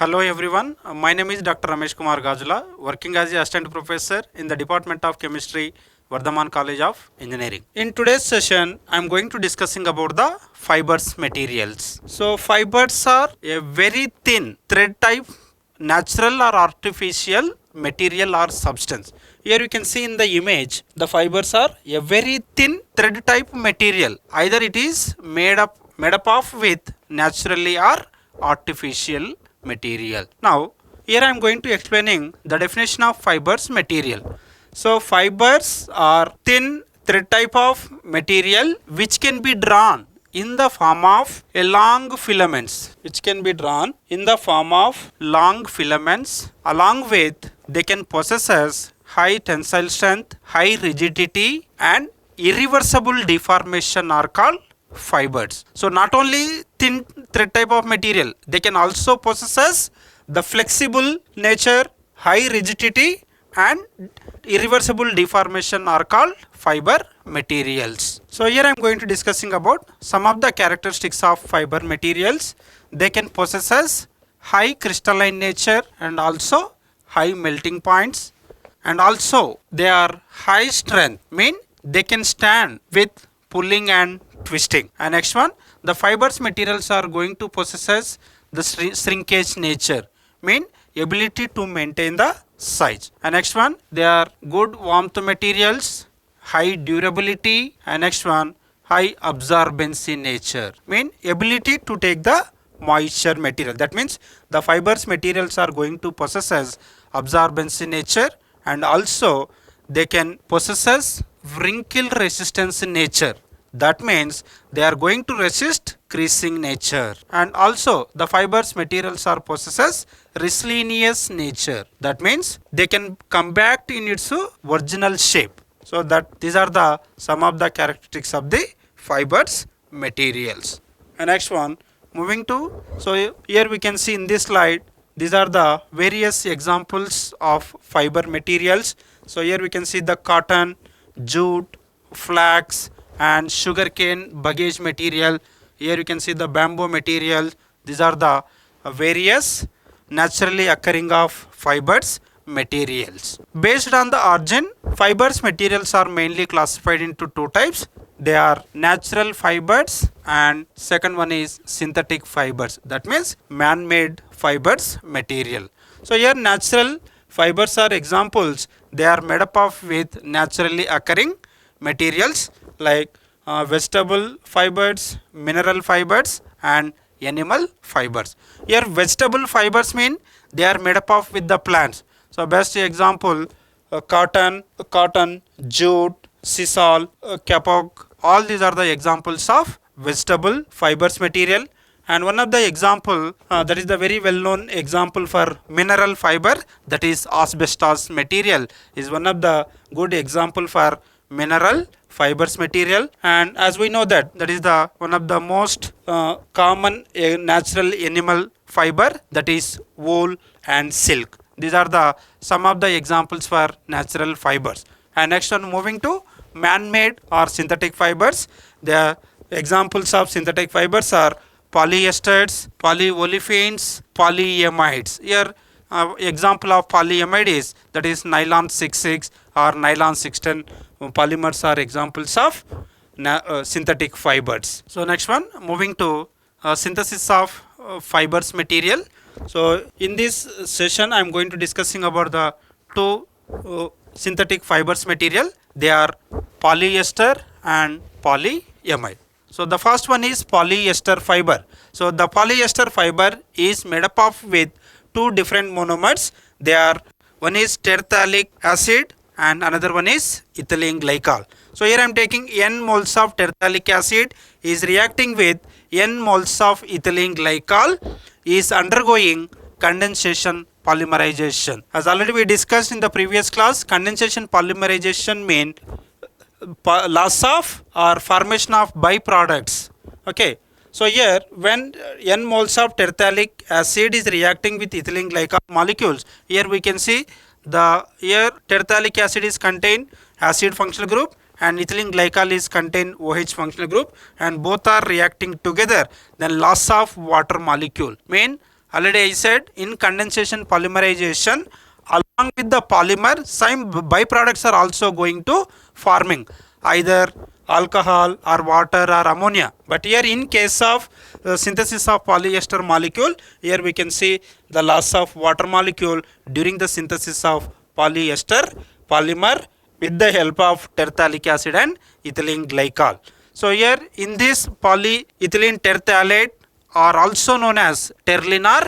Hello everyone, my name is Dr. Ramesh Kumar Gajula, working as a assistant professor in the Department of Chemistry, Vardhaman College of Engineering. In today's session, I am going to discussing about the fibers materials. So fibers are a very thin thread type, natural or artificial material or substance. Here you can see in the image, the fibers are a very thin thread type material. Either it is made up of with naturally or artificial material. Now here I am going to explaining the definition of fibers material. So fibers are thin thread type of material which can be drawn in the form of a long filaments, along with they can possess high tensile strength, high rigidity and irreversible deformation are called fibers. So not only thin thread type of material, they can also possess the flexible nature, high rigidity and irreversible deformation are called fiber materials. So here I am going to discussing about some of the characteristics of fiber materials. They can possess high crystalline nature and also high melting points, and also they are high strength, mean they can stand with pulling and twisting. And next one, the fibers materials are going to possess the shrinkage nature, mean ability to maintain the size. And next one, they are good warmth materials, high durability. And next one, high absorbency nature, mean ability to take the moisture material. That means the fibers materials are going to possess absorbency nature, and also they can possess wrinkle resistance nature. That means they are going to resist creasing nature. And also the fibers materials are possesses resilient nature. That means they can come back in its original shape. So that these are the some of the characteristics of the fibers materials. And next one, moving to, so here we can see in this slide, these are the various examples of fiber materials. So here we can see the cotton, jute, flax and sugarcane baggage material. Here you can see the bamboo material. These are the various naturally occurring of fibers materials. Based on the origin, fibers materials are mainly classified into two types. They are natural fibers and second one is synthetic fibers. That means man-made fibers material. So here natural fibers are examples. They are made up of with naturally occurring materials like vegetable fibers, mineral fibers and animal fibers. Here vegetable fibers mean they are made up of with the plants. So best example, cotton, jute, sisal, kapok, all these are the examples of vegetable fibers material. And one of the example that is the very well known example for mineral fiber, that is asbestos material, is one of the good example for mineral fibers material. And as we know that is the one of the most common natural animal fiber, that is wool and silk. These are the some of the examples for natural fibers. And next one, moving to man-made or synthetic fibers. The examples of synthetic fibers are polyesters, polyolefins, polyamides. Here example of polyamide is that is nylon 66 or nylon 610 polymers are examples of synthetic fibers. So next one, moving to synthesis of fibers material. So in this session I am going to discussing about the two synthetic fibers material. They are polyester and polyamide. So the first one is polyester fiber. So the polyester fiber is made up of with two different monomers. They are, one is terephthalic acid and another one is ethylene glycol. So here I am taking n moles of terephthalic acid is reacting with n moles of ethylene glycol, is undergoing condensation polymerization. As already we discussed in the previous class, condensation polymerization mean loss of or formation of byproducts. Okay. So here when n moles of terephthalic acid is reacting with ethylene glycol molecules, here we can see the here terephthalic acid is contain acid functional group and ethylene glycol is contain OH functional group, and both are reacting together, then loss of water molecule, mean Already I said in condensation polymerization, along with the polymer, some byproducts are also going to forming, either alcohol or water or ammonia. But here in case of synthesis of polyester molecule, here we can see the loss of water molecule during the synthesis of polyester polymer with the help of terephthalic acid and ethylene glycol. So here in this polyethylene terephthalate are also known as terylene or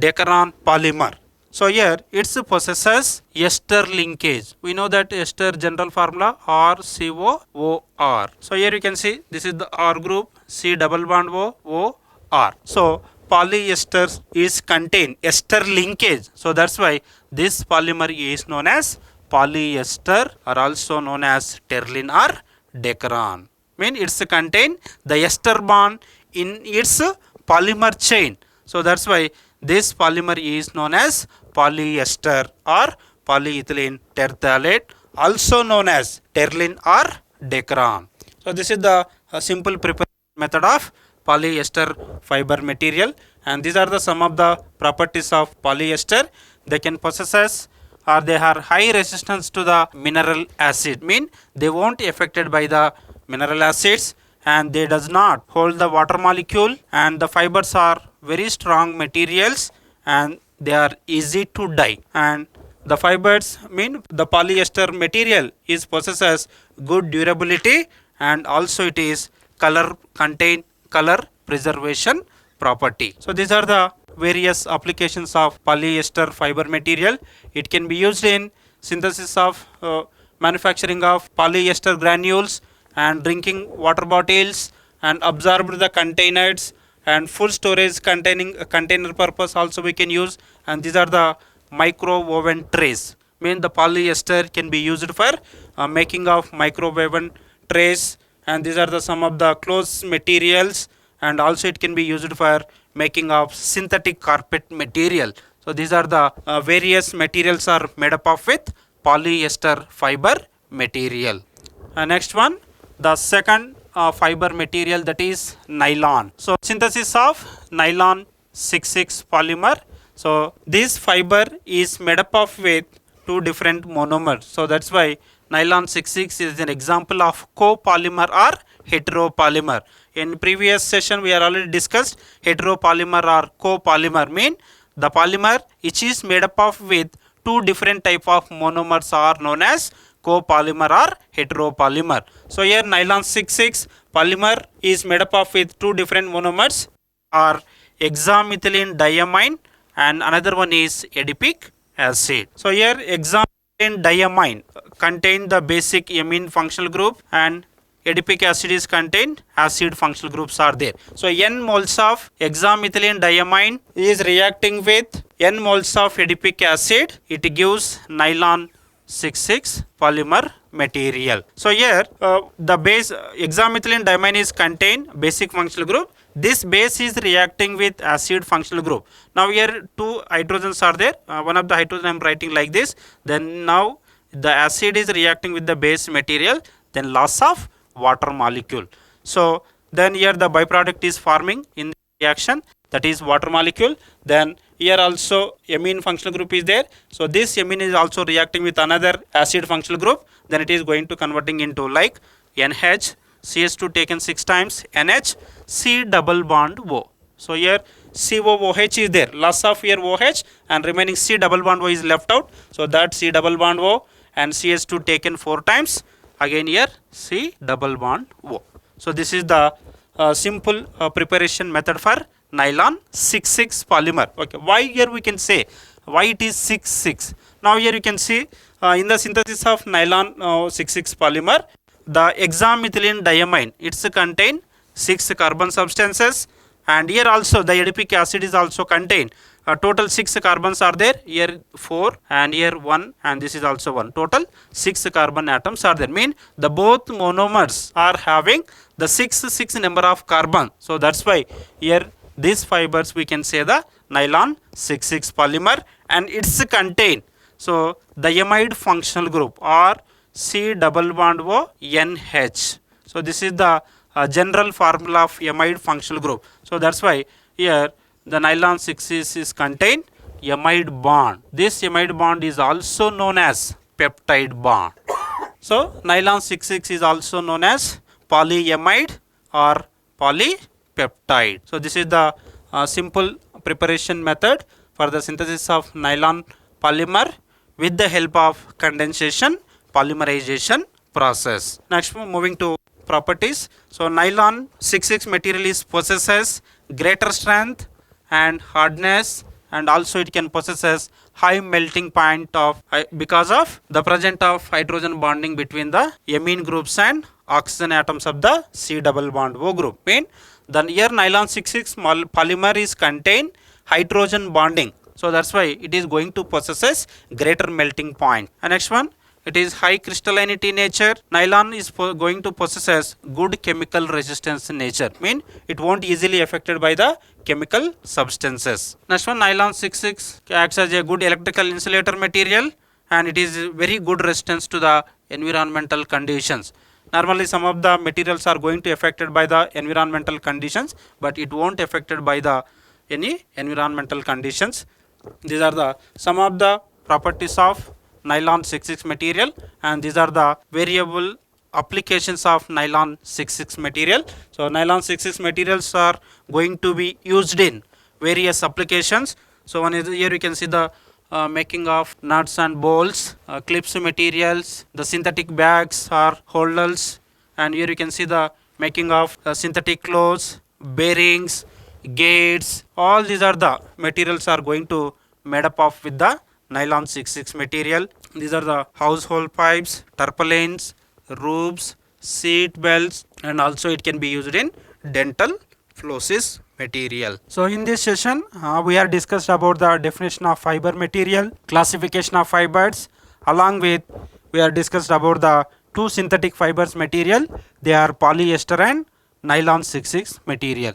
decaron polymer. So here it possesses ester linkage. We know that ester general formula RCOOR. So here you can see this is the R group, C double bond OR. So polyester is contain ester linkage. So that's why this polymer is known as polyester or also known as terylene or decaron. Mean it's contain the ester bond in its polymer chain. So that's why this polymer is known as polyester or polyethylene terephthalate, also known as terylene or decaron. So this is the simple preparation method of polyester fiber material, and these are the some of the properties of polyester. They can possess or they are high resistance to the mineral acid, mean they won't affected by the mineral acids, and they does not hold the water molecule, and the fibers are very strong materials and they are easy to dye, and the fibers mean the polyester material is possesses good durability, and also it is contain color preservation property. So these are the various applications of polyester fiber material. It can be used in synthesis of manufacturing of polyester granules and drinking water bottles, and absorbed the containers, and full storage containing container purpose also we can use, and these are the micro oven trays. Mean the polyester can be used for making of microwave oven trays, and these are the some of the clothes materials, and also it can be used for making of synthetic carpet material. So these are the various materials are made up of with polyester fiber material. Next one, the second fiber material, that is nylon. So synthesis of nylon 6,6 polymer. So this fiber is made up of with two different monomers. So that's why nylon 6,6 is an example of copolymer or heteropolymer. In previous session we are already discussed heteropolymer or copolymer, mean the polymer which is made up of with two different type of monomers are known as copolymer or heteropolymer. So here nylon 6,6 polymer is made up of with two different monomers, are hexamethylene diamine and another one is adipic acid. So here hexamethylene diamine contain the basic amine functional group, and adipic acid is contained acid functional groups are there. So n moles of hexamethylene diamine is reacting with n moles of adipic acid, it gives nylon 6,6 polymer material. So here the base hexamethylene diamine is contain basic functional group. This base is reacting with acid functional group. Now here two hydrogens are there. One of the hydrogen I am writing like this. Then now the acid is reacting with the base material. Then loss of water molecule. So then here the byproduct is forming in the reaction, that is water molecule. Then here also amine functional group is there. So this amine is also reacting with another acid functional group. Then it is going to converting into like NH, CH2 taken 6 times, NH, C double bond O. So here COOH is there, loss of here OH, and remaining C double bond O is left out. So that C double bond O and CH2 taken 4 times, again here C double bond O. So this is the simple preparation method for nylon 6,6 polymer. Okay, why here we can say why it is 6,6. Now here you can see in the synthesis of nylon 6,6 polymer, the hexamethylene diamine, it's contain 6 carbon substances, and here also the adipic acid is also contained. Total 6 carbons are there, here 4 and here 1, and this is also 1. Total 6 carbon atoms are there, mean the both monomers are having the 6 number of carbon. So that's why here these fibers we can say the nylon 6,6 polymer, and it's contain so the amide functional group or C double bond O NH. So this is the general formula of amide functional group. So that's why here the nylon 6 is contain amide bond. This amide bond is also known as peptide bond. So nylon 6 is also known as polyamide or polypeptide. So this is the simple preparation method for the synthesis of nylon polymer with the help of condensation polymerization process. Next, moving to properties. So nylon 6 material is possesses greater strength and hardness, and also it can possesses high melting point of because of the presence of hydrogen bonding between the amine groups and oxygen atoms of the C double bond O group. Mean the here nylon 6 polymer is contain hydrogen bonding, so that's why it is going to possesses greater melting point. And next one, it is high crystallinity nature. Nylon is going to possesses good chemical resistance nature, mean it won't easily affected by the chemical substances. Next one, nylon 6 acts as a good electrical insulator material, and it is very good resistance to the environmental conditions. Normally some of the materials are going to affected by the environmental conditions, but it won't affected by the any environmental conditions. These are the some of the properties of nylon 6 material, and these are the variable applications of nylon 6 material. So nylon 6 materials are going to be used in various applications. So one is here you can see the making of nuts and bolts, clips materials, the synthetic bags or holders, and here you can see the making of synthetic clothes, bearings, gates. All these are the materials are going to made up of with the nylon 6 material. These are the household pipes, tarpaulins, roofs, seat belts, and also it can be used in dental flosses material. So in this session we are discussed about the definition of fiber material, classification of fibers, along with we are discussed about the two synthetic fibers material. They are polyester and nylon 6 material.